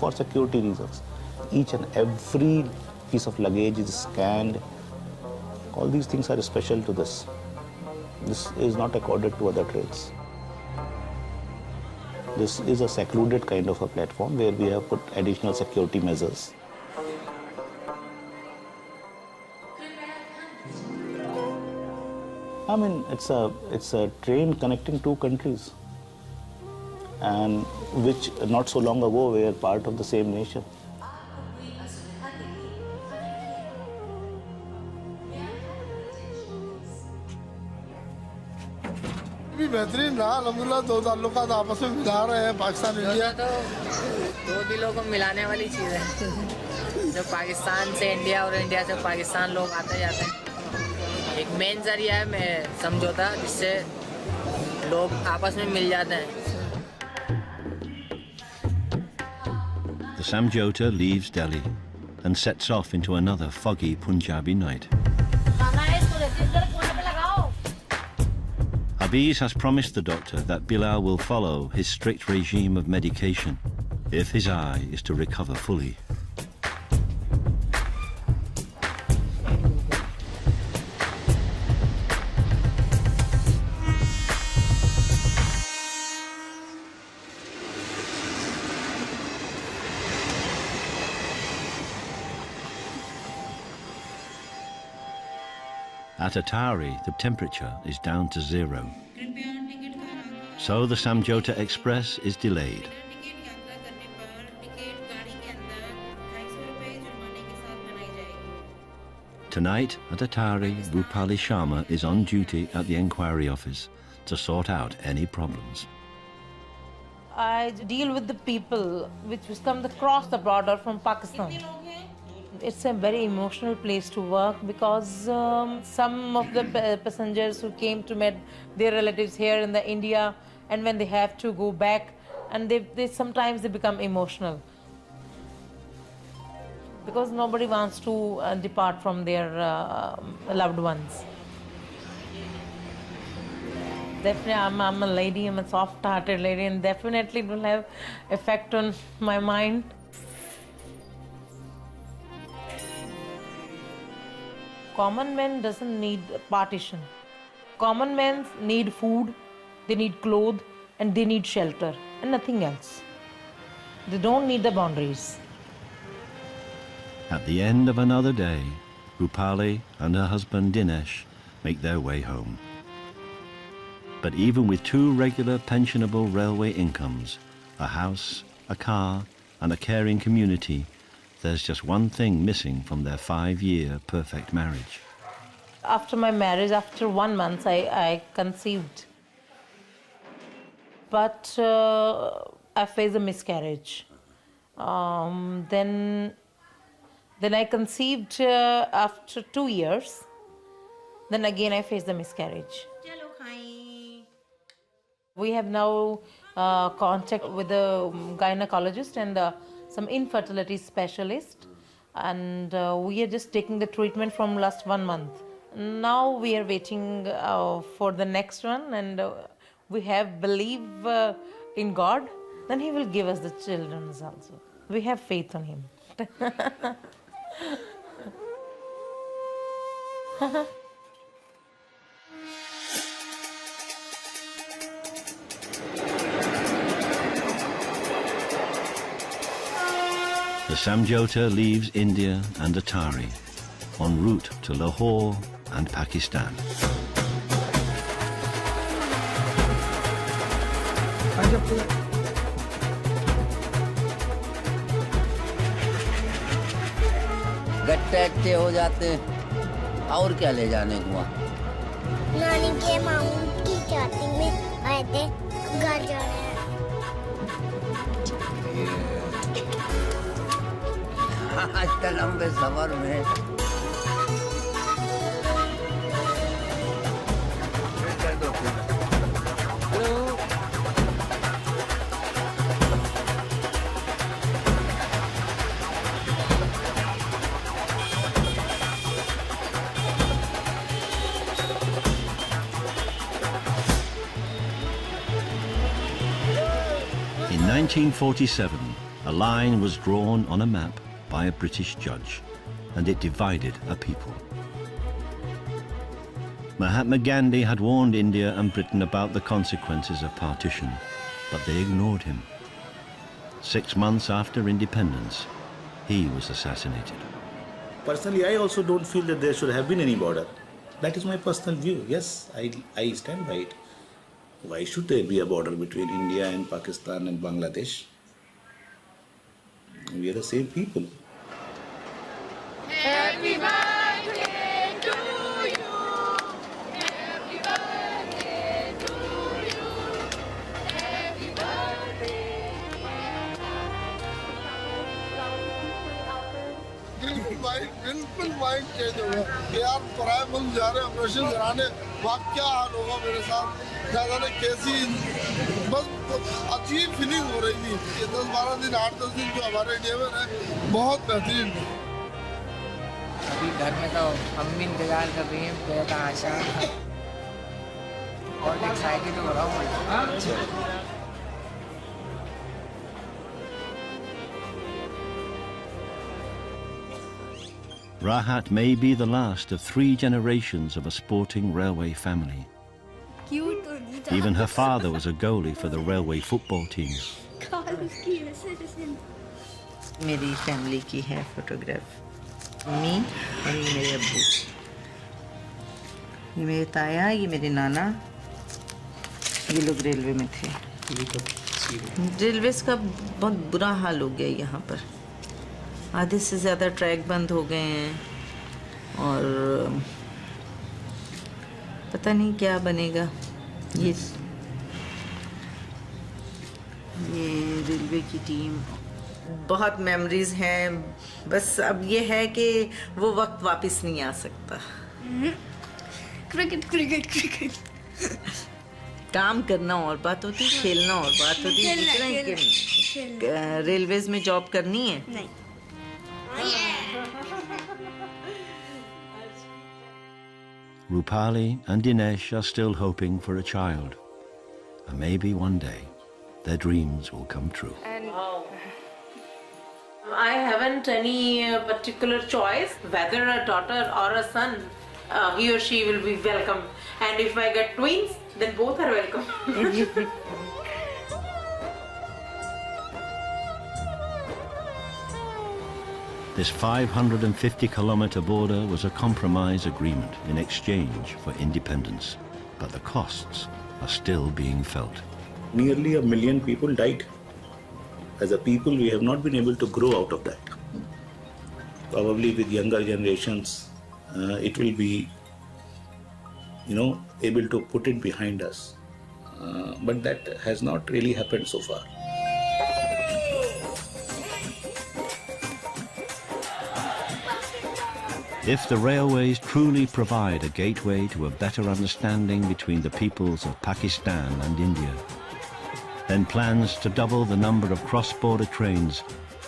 For security reasons, each and every piece of luggage is scanned. All these things are special to this. This is not accorded to other trains. This is a secluded kind of a platform where we have put additional security measures. I mean, it's a train connecting two countries, and which not so long ago were part of the same nation. बेहतरीन रहा अल्हम्दुलिल्लाह दो ताल्लुकात आपस में मिला रहे हैं पाकिस्तान इंडिया तो दो दिलों को मिलाने वाली चीज़ है जो पाकिस्तान से इंडिया और इंडिया से पाकिस्तान लोग आते जाते हैं एक मेन जरिया है मैं समझौता जिससे लोग आपस में मिल जाते हैं The samjhuta leaves Delhi and sets off into another foggy Punjabi night. Abiz has promised the doctor that Bilal will follow his strict regime of medication if his eye is to recover fully. At Atari, the temperature is down to 0. So the Samjhuta Express is delayed. Tonight at Atari, Rupali Sharma is on duty at the inquiry office to sort out any problems. I deal with the people which come across the border from Pakistan. It's a very emotional place to work because some of the passengers who came to meet their relatives here in India, and when they have to go back, and they sometimes they become emotional because nobody wants to depart from their loved ones. Definitely, I'm a lady, I'm a soft-hearted lady, and definitely it will have effect on my mind. Common man doesn't need partition. Common men need food, they need clothes, and they need shelter, and nothing else. They don't need the boundaries. At the end of another day, Rupali and her husband Dinesh make their way home. But even with 2 regular pensionable railway incomes, a house, a car, and a caring community, there's just one thing missing from their 5-year perfect marriage. After my marriage, after 1 month, I conceived. But I faced a miscarriage. Then I conceived after 2 years. Then again I faced the miscarriage. We have now contact with the gynecologist and some infertility specialist, and we are just taking the treatment from last 1 month. Now we are waiting for the next one, and we have belief in God, then He will give us the children also. We have faith on Him. The samjhuta leaves India and Atari en route to Lahore and Pakistan. गट्टे अट्टे हो जाते हैं और क्या ले जाने को नानी के मामू की शादी में आए थे घर जा रहे हैं आज तक लंबे सफर में In 1947, a line was drawn on a map by a British judge, and it divided a people. Mahatma Gandhi had warned India and Britain about the consequences of partition, but they ignored him. 6 months after independence, he was assassinated. Personally, I also don't feel that there should have been any border. That is my personal view. Yes, I stand by it. Why should there be a border between India and Pakistan and Bangladesh? We are the same people. Happy birthday to you. Happy birthday to you. Happy birthday. बिल्कुल mind change हो गया कि यार पराए मुल्क जा रहे operation कराने, वहाँ क्या हाल होगा मेरे साथ, क्या जाने कैसी, बस अजीब फीलिंग हो रही थी। ये 10-12 दिन 8-10 दिन जो हमारे इंडिया में रहे बहुत बेहतरीन। अभी घर में तो अम्मी इंतजार कर रही हैं बेटा आशा, और एक्साइटेड हो रहा हूँ। Rahat may be the last of 3 generations of a sporting railway family. Even her father was a goalie for the railway football team. मेरी फैमिली की है फोटोग्राफ, मम्मी और ये मेरे अब्बू, ये मेरे ताया, ये मेरे नाना, ये लोग रेलवे में थे। रेलवे का बहुत बुरा हाल हो गया यहाँ पर, आधे से ज़्यादा ट्रैक बंद हो गए हैं और पता नहीं क्या बनेगा। ये रेलवे की टीम, बहुत मेमोरीज हैं, बस अब ये है कि वो वक्त वापस नहीं आ सकता। क्रिकेट क्रिकेट क्रिकेट काम करना और बात होती, खेलना और बात होती है। रेलवेज में जॉब करनी है? नहीं। Rupali and Dinesh are still hoping for a child, and maybe one day their dreams will come true. And I haven't any particular choice whether a daughter or a son, he or she will be welcome, and if I get twins, then both are welcome. This 550-kilometer border was a compromise agreement in exchange for independence, but the costs are still being felt. Nearly 1 million people died. As a people, we have not been able to grow out of that. Probably with younger generations, it will be, able to put it behind us. But that has not really happened so far. If the railways truly provide a gateway to a better understanding between the peoples of Pakistan and India, then plans to double the number of cross-border trains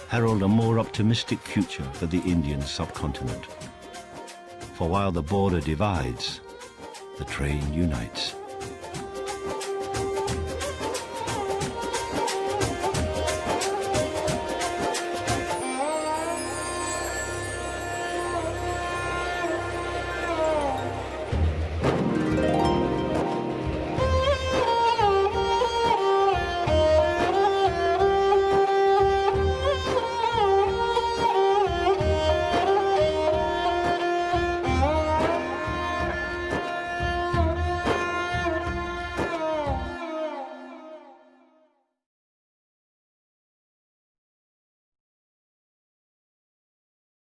herald a more optimistic future for the Indian subcontinent. For while the border divides, the train unites.